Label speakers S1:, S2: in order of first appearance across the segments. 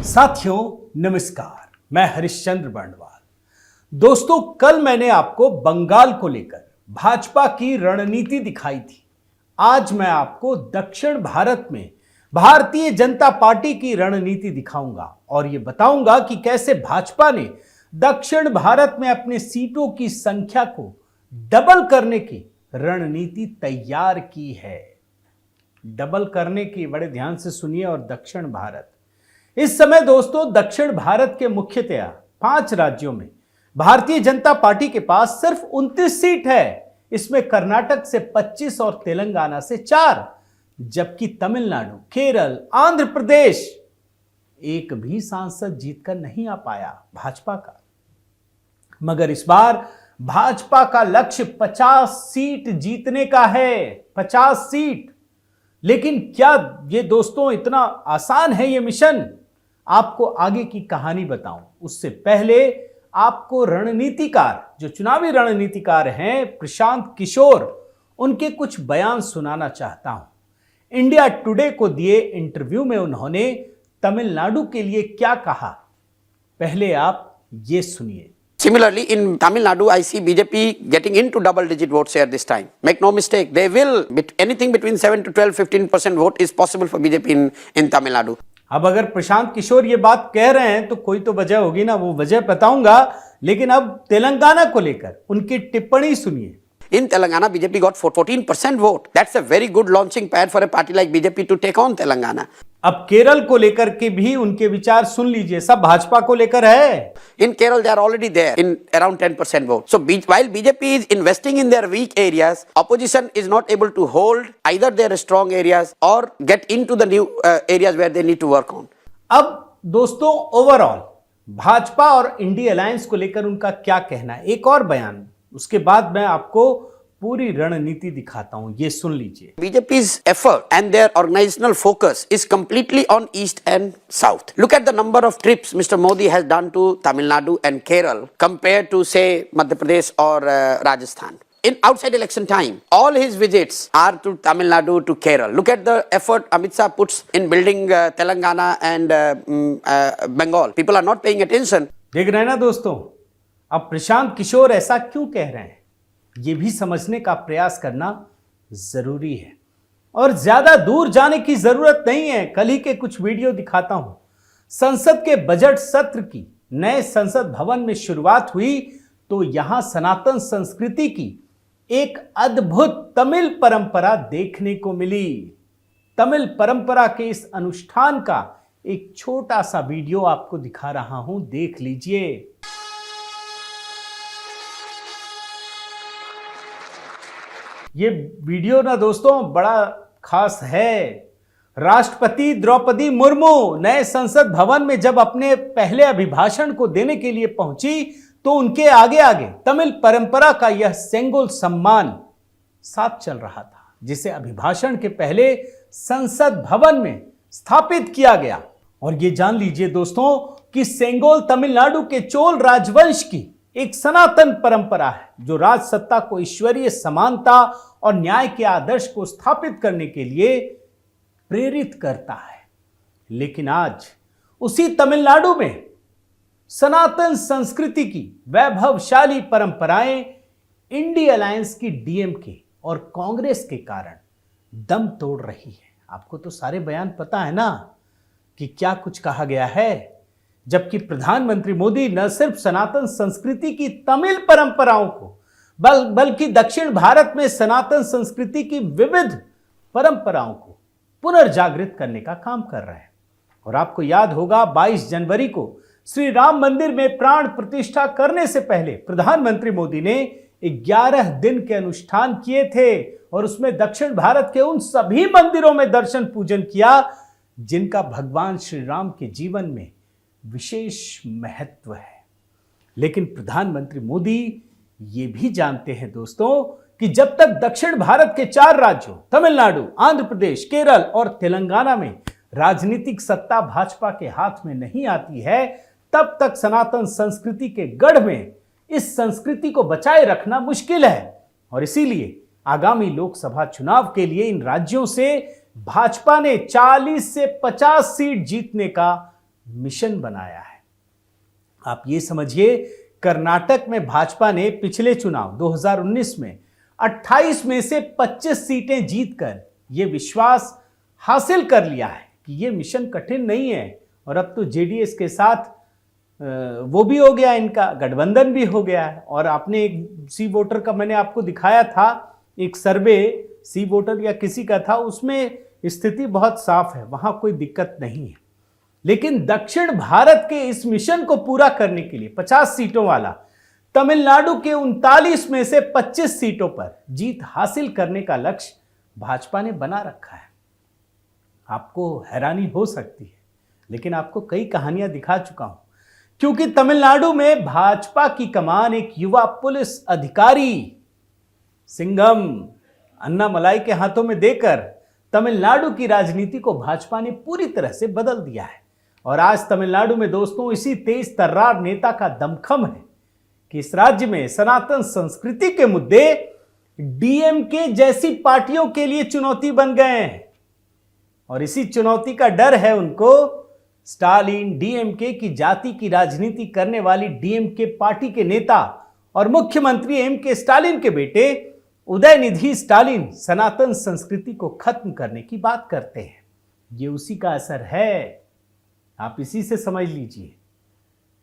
S1: साथियों नमस्कार, मैं हरिश्चंद्र बर्णवाल। दोस्तों, कल मैंने आपको बंगाल को लेकर भाजपा की रणनीति दिखाई थी। आज मैं आपको दक्षिण भारत में भारतीय जनता पार्टी की रणनीति दिखाऊंगा और यह बताऊंगा कि कैसे भाजपा ने दक्षिण भारत में अपने सीटों की संख्या को डबल करने की रणनीति तैयार की है। डबल करने की बड़े ध्यान से सुनिए। और दक्षिण भारत, इस समय दोस्तों दक्षिण भारत के मुख्यतया 5 राज्यों में भारतीय जनता पार्टी के पास सिर्फ 29 सीट है। इसमें कर्नाटक से 25 और तेलंगाना से 4, जबकि तमिलनाडु, केरल, आंध्र प्रदेश एक भी सांसद जीतकर नहीं आ पाया भाजपा का। मगर इस बार भाजपा का लक्ष्य 50 सीट जीतने का है। 50 सीट। लेकिन क्या ये दोस्तों इतना आसान है ये मिशन? आपको आगे की कहानी बताऊं उससे पहले आपको रणनीतिकार, जो चुनावी रणनीतिकार हैं प्रशांत किशोर, उनके कुछ बयान सुनाना चाहता हूं। इंडिया टुडे को दिए इंटरव्यू में उन्होंने तमिलनाडु के लिए क्या कहा, पहले आप ये सुनिए।
S2: Similarly, in Tamil Nadu, I see BJP getting into double-digit vote share this time. Make no mistake, they will, anything between 7 to 12, 15% vote is possible for BJP in Tamil Nadu.
S1: अब अगर प्रशांत किशोर ये बात कह रहे हैं तो कोई तो वजह होगी ना, वो वजह बताऊंगा। लेकिन अब तेलंगाना को लेकर उनकी टिप्पणी सुनिए।
S2: In Telangana, BJP got 14% vote. That's a very good launching pad for a party like BJP to take on Telangana.
S1: अब केरल को लेकर के भी उनके विचार सुन लीजिए। सब भाजपा को लेकर है।
S2: In Kerala, they are already there in around 10% vote. So while BJP is investing in their weak areas, opposition is not able to hold either their strong areas or get into the new areas where they need to work on.
S1: अब दोस्तों overall Bhajpa और India alliance को लेकर उनका क्या कहना है, एक और बयान, उसके बाद मैं आपको पूरी रणनीति दिखाता हूं। ये सुन लीजिए।
S2: BJP's effort and their organizational focus is completely on East and South. Look at the number of trips Mr. Modi has done to Tamil Nadu and Kerala compared to say Madhya Pradesh or Rajasthan. In outside election time, all his visits are to Tamil Nadu, to Kerala. Look at the effort Amit Shah puts in building Telangana and Bengal. People are not paying attention.
S1: देख रहे हैं ना दोस्तों, अब प्रशांत किशोर ऐसा क्यों कह रहे हैं, ये भी समझने का प्रयास करना जरूरी है। और ज्यादा दूर जाने की जरूरत नहीं है। कल ही के कुछ वीडियो दिखाता हूं। संसद के बजट सत्र की नए संसद भवन में शुरुआत हुई तो यहां सनातन संस्कृति की एक अद्भुत तमिल परंपरा देखने को मिली। तमिल परंपरा के इस अनुष्ठान का एक छोटा सा वीडियो आपको दिखा रहा हूं, देख लीजिए। ये वीडियो ना दोस्तों बड़ा खास है। राष्ट्रपति द्रौपदी मुर्मू नए संसद भवन में जब अपने पहले अभिभाषण को देने के लिए पहुंची तो उनके आगे आगे तमिल परंपरा का यह सेंगोल सम्मान साथ चल रहा था, जिसे अभिभाषण के पहले संसद भवन में स्थापित किया गया। और ये जान लीजिए दोस्तों कि सेंगोल तमिलनाडु के चोल राजवंश की एक सनातन परंपरा है, जो राज सत्ता को ईश्वरीय समानता और न्याय के आदर्श को स्थापित करने के लिए प्रेरित करता है। लेकिन आज उसी तमिलनाडु में सनातन संस्कृति की वैभवशाली परंपराएं इंडिया अलायंस की डीएमके और कांग्रेस के कारण दम तोड़ रही है। आपको तो सारे बयान पता है ना कि क्या कुछ कहा गया है। जबकि प्रधानमंत्री मोदी न सिर्फ सनातन संस्कृति की तमिल परंपराओं को बल्कि दक्षिण भारत में सनातन संस्कृति की विविध परंपराओं को पुनर्जागृत करने का काम कर रहे हैं। और आपको याद होगा 22 जनवरी को श्री राम मंदिर में प्राण प्रतिष्ठा करने से पहले प्रधानमंत्री मोदी ने 11 दिन के अनुष्ठान किए थे और उसमें दक्षिण भारत के उन सभी मंदिरों में दर्शन पूजन किया जिनका भगवान श्री राम के जीवन में विशेष महत्व है। लेकिन प्रधानमंत्री मोदी ये भी जानते हैं दोस्तों कि जब तक दक्षिण भारत के 4 राज्यों तमिलनाडु, आंध्र प्रदेश, केरल और तेलंगाना में राजनीतिक सत्ता भाजपा के हाथ में नहीं आती है, तब तक सनातन संस्कृति के गढ़ में इस संस्कृति को बचाए रखना मुश्किल है। और इसीलिए आगामी लोकसभा चुनाव के लिए इन राज्यों से भाजपा ने 40 से 50 सीट जीतने का मिशन बनाया है। आप ये समझिए, कर्नाटक में भाजपा ने पिछले चुनाव 2019 में 28 में से 25 सीटें जीतकर यह विश्वास हासिल कर लिया है कि यह मिशन कठिन नहीं है। और अब तो जेडीएस के साथ वो भी हो गया, इनका गठबंधन भी हो गया है। और आपने एक सी वोटर का मैंने आपको दिखाया था, एक सर्वे सी वोटर या किसी का था, उसमें स्थिति बहुत साफ है, वहां कोई दिक्कत नहीं है। लेकिन दक्षिण भारत के इस मिशन को पूरा करने के लिए 50 सीटों वाला तमिलनाडु के 39 में से 25 सीटों पर जीत हासिल करने का लक्ष्य भाजपा ने बना रखा है। आपको हैरानी हो सकती है, लेकिन आपको कई कहानियां दिखा चुका हूं, क्योंकि तमिलनाडु में भाजपा की कमान एक युवा पुलिस अधिकारी सिंघम अन्नामलाई के हाथों में देकर तमिलनाडु की राजनीति को भाजपा ने पूरी तरह से बदल दिया है। और आज तमिलनाडु में दोस्तों इसी तेज तर्रार नेता का दमखम है कि इस राज्य में सनातन संस्कृति के मुद्दे डीएमके जैसी पार्टियों के लिए चुनौती बन गए हैं। और इसी चुनौती का डर है उनको। स्टालिन, डीएमके की जाति की राजनीति करने वाली डीएमके पार्टी के नेता और मुख्यमंत्री एमके स्टालिन के बेटे उदयनिधि स्टालिन सनातन संस्कृति को खत्म करने की बात करते हैं। ये उसी का असर है, आप इसी से समझ लीजिए।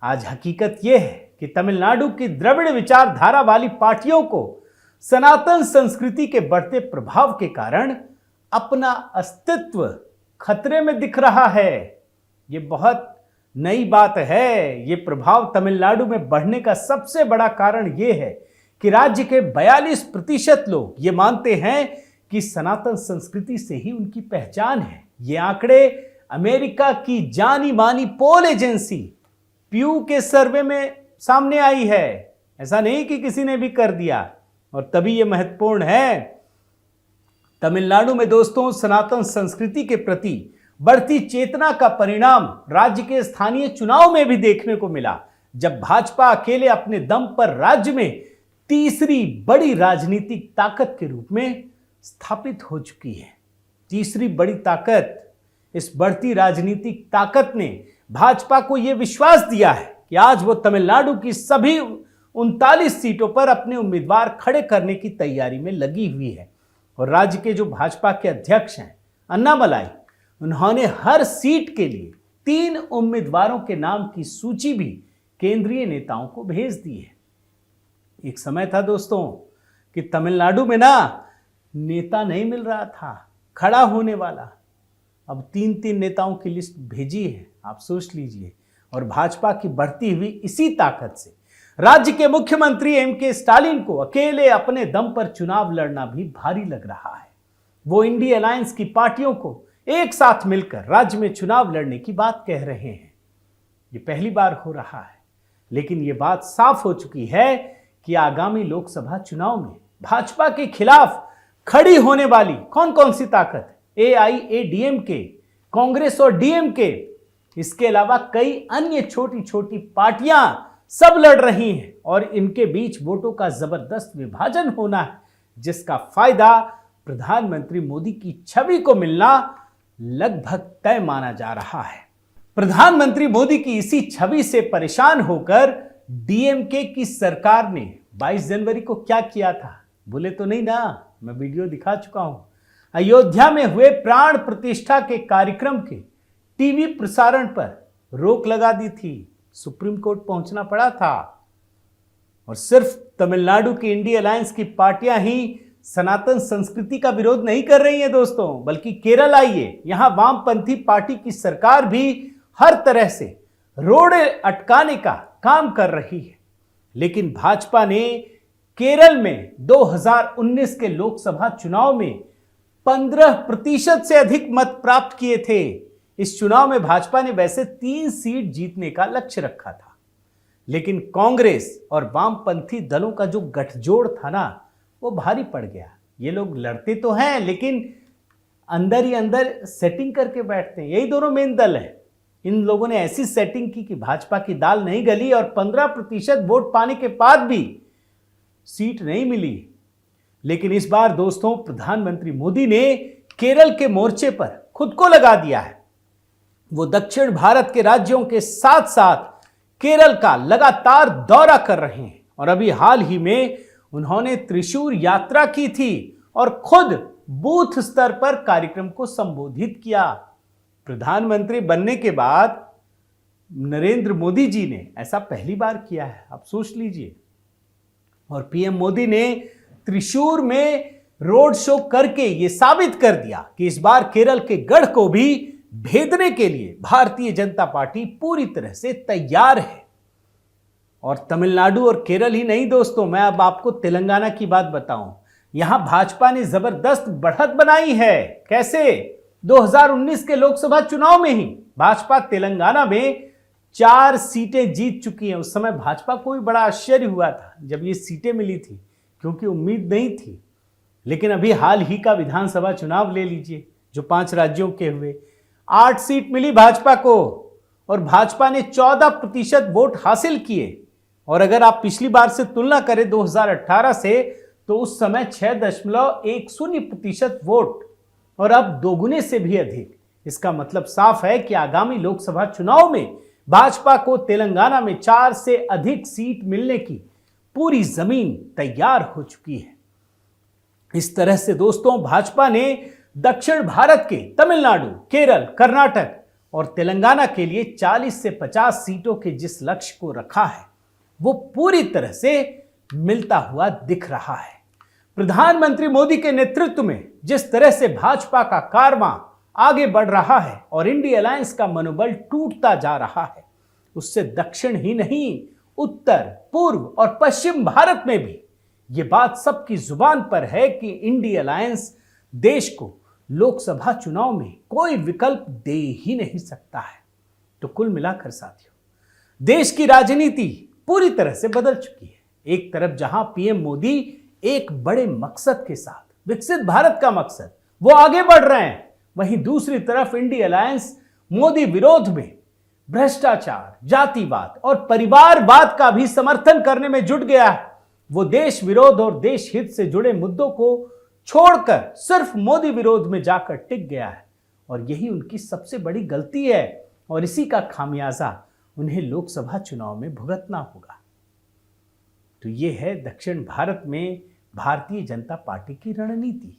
S1: आज हकीकत यह है कि तमिलनाडु की द्रविड़ विचारधारा वाली पार्टियों को सनातन संस्कृति के बढ़ते प्रभाव के कारण अपना अस्तित्व खतरे में दिख रहा है। ये बहुत नई बात है। ये प्रभाव तमिलनाडु में बढ़ने का सबसे बड़ा कारण यह है कि राज्य के 42% लोग ये मानते हैं कि सनातन संस्कृति से ही उनकी पहचान है। ये आंकड़े अमेरिका की जानी मानी पोल एजेंसी प्यू के सर्वे में सामने आई है। ऐसा नहीं कि किसी ने भी कर दिया। और तभी ये महत्वपूर्ण है। तमिलनाडु में दोस्तों सनातन संस्कृति के प्रति बढ़ती चेतना का परिणाम राज्य के स्थानीय चुनाव में भी देखने को मिला, जब भाजपा अकेले अपने दम पर राज्य में तीसरी बड़ी राजनीतिक ताकत के रूप में स्थापित हो चुकी है। तीसरी बड़ी ताकत, इस बढ़ती राजनीतिक ताकत ने भाजपा को यह विश्वास दिया है कि आज वो तमिलनाडु की सभी 39 सीटों पर अपने उम्मीदवार खड़े करने की तैयारी में लगी हुई है। और राज्य के जो भाजपा के अध्यक्ष हैं अन्नामलाई, उन्होंने हर सीट के लिए 3 उम्मीदवारों के नाम की सूची भी केंद्रीय नेताओं को भेज दी है। एक समय था दोस्तों कि तमिलनाडु में ना नेता नहीं मिल रहा था खड़ा होने वाला। अब 3-3 नेताओं की लिस्ट भेजी है, आप सोच लीजिए। और भाजपा की बढ़ती हुई इसी ताकत से राज्य के मुख्यमंत्री एमके स्टालिन को अकेले अपने दम पर चुनाव लड़ना भी भारी लग रहा है। वो इंडी अलायंस की पार्टियों को एक साथ मिलकर राज्य में चुनाव लड़ने की बात कह रहे हैं। ये पहली बार हो रहा है, लेकिन ये बात साफ हो चुकी है कि आगामी लोकसभा चुनाव में भाजपा के खिलाफ खड़ी होने वाली कौन कौन सी ताकत, एआईएडीएमके, कांग्रेस और डीएमके, इसके अलावा कई अन्य छोटी छोटी पार्टियां सब लड़ रही हैं। और इनके बीच वोटों का जबरदस्त विभाजन होना है, जिसका फायदा प्रधानमंत्री मोदी की छवि को मिलना लगभग तय माना जा रहा है। प्रधानमंत्री मोदी की इसी छवि से परेशान होकर डीएमके की सरकार ने 22 जनवरी को क्या किया था, भूले तो नहीं ना? मैं वीडियो दिखा चुका हूं। अयोध्या में हुए प्राण प्रतिष्ठा के कार्यक्रम के टीवी प्रसारण पर रोक लगा दी थी। सुप्रीम कोर्ट पहुंचना पड़ा था। और सिर्फ तमिलनाडु की इंडी अलायंस की पार्टियां ही सनातन संस्कृति का विरोध नहीं कर रही हैं दोस्तों, बल्कि केरल आइए, यहां वामपंथी पार्टी की सरकार भी हर तरह से रोड़े अटकाने का काम कर रही है। लेकिन भाजपा ने केरल में 2019 के लोकसभा चुनाव में 15% से अधिक मत प्राप्त किए थे। इस चुनाव में भाजपा ने वैसे 3 सीट जीतने का लक्ष्य रखा था, लेकिन कांग्रेस और वामपंथी दलों का जो गठजोड़ था ना, वो भारी पड़ गया। ये लोग लड़ते तो हैं, लेकिन अंदर ही अंदर सेटिंग करके बैठते हैं। यही दोनों मेन दल है। इन लोगों ने ऐसी सेटिंग की कि भाजपा की दाल नहीं गली और 15% वोट पाने के बाद भी सीट नहीं मिली। लेकिन इस बार दोस्तों प्रधानमंत्री मोदी ने केरल के मोर्चे पर खुद को लगा दिया है। वो दक्षिण भारत के राज्यों के साथ साथ केरल का लगातार दौरा कर रहे हैं और अभी हाल ही में उन्होंने त्रिशूर यात्रा की थी और खुद बूथ स्तर पर कार्यक्रम को संबोधित किया। प्रधानमंत्री बनने के बाद नरेंद्र मोदी जी ने ऐसा पहली बार किया है, आप सोच लीजिए। और पीएम मोदी ने त्रिशूर में रोड शो करके यह साबित कर दिया कि इस बार केरल के गढ़ को भी भेदने के लिए भारतीय जनता पार्टी पूरी तरह से तैयार है। और तमिलनाडु और केरल ही नहीं दोस्तों, मैं अब आपको तेलंगाना की बात बताऊं। यहां भाजपा ने जबरदस्त बढ़त बनाई है। कैसे? 2019 के लोकसभा चुनाव में ही भाजपा तेलंगाना में 4 सीटें जीत चुकी हैं। उस समय भाजपा को भी बड़ा आश्चर्य हुआ था जब ये सीटें मिली थी, क्योंकि उम्मीद नहीं थी। लेकिन अभी हाल ही का विधानसभा चुनाव ले लीजिए जो 5 राज्यों के हुए, 8 सीट मिली भाजपा को और भाजपा ने 14% वोट हासिल किए। और अगर आप पिछली बार से तुलना करें 2018 से, तो उस समय 6.10% वोट और अब दोगुने से भी अधिक। इसका मतलब साफ है कि आगामी लोकसभा चुनाव में भाजपा को तेलंगाना में 4 से अधिक सीट मिलने की पूरी जमीन तैयार हो चुकी है। इस तरह से दोस्तों भाजपा ने दक्षिण भारत के तमिलनाडु, केरल, कर्नाटक और तेलंगाना के लिए 40 से 50 सीटों के जिस लक्ष्य को रखा है वो पूरी तरह से मिलता हुआ दिख रहा है। प्रधानमंत्री मोदी के नेतृत्व में जिस तरह से भाजपा का कारवां आगे बढ़ रहा है और इंडिया अलायंस का मनोबल टूटता जा रहा है, उससे दक्षिण ही नहीं, उत्तर, पूर्व और पश्चिम भारत में भी ये बात सबकी जुबान पर है कि इंडिया अलायंस देश को लोकसभा चुनाव में कोई विकल्प दे ही नहीं सकता है। तो कुल मिलाकर साथियों, देश की राजनीति पूरी तरह से बदल चुकी है। एक तरफ जहां पीएम मोदी एक बड़े मकसद के साथ, विकसित भारत का मकसद, वो आगे बढ़ रहे हैं, वहीं दूसरी तरफ इंडिया अलायंस मोदी विरोध में भ्रष्टाचार, जातिवाद और परिवारवाद का भी समर्थन करने में जुट गया है। वो देश विरोध और देश हित से जुड़े मुद्दों को छोड़कर सिर्फ मोदी विरोध में जाकर टिक गया है और यही उनकी सबसे बड़ी गलती है और इसी का खामियाजा उन्हें लोकसभा चुनाव में भुगतना होगा। तो ये है दक्षिण भारत में भारतीय जनता पार्टी की रणनीति।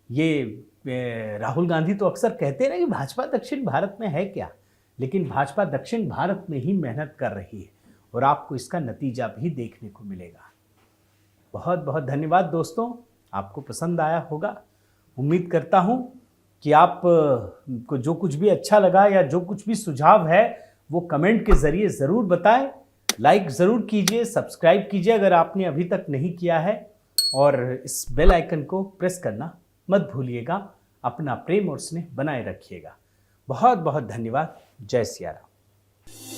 S1: ये राहुल गांधी तो अक्सर कहते हैं कि भाजपा दक्षिण भारत में है क्या, लेकिन भाजपा दक्षिण भारत में ही मेहनत कर रही है और आपको इसका नतीजा भी देखने को मिलेगा। बहुत बहुत धन्यवाद दोस्तों, आपको पसंद आया होगा। उम्मीद करता हूं कि आप को जो कुछ भी अच्छा लगा या जो कुछ भी सुझाव है वो कमेंट के जरिए ज़रूर बताएं। लाइक ज़रूर कीजिए, सब्सक्राइब कीजिए अगर आपने अभी तक नहीं किया है और इस बेल आइकन को प्रेस करना मत भूलिएगा। अपना प्रेम और स्नेह बनाए रखिएगा। बहुत बहुत धन्यवाद। जय सिया राम।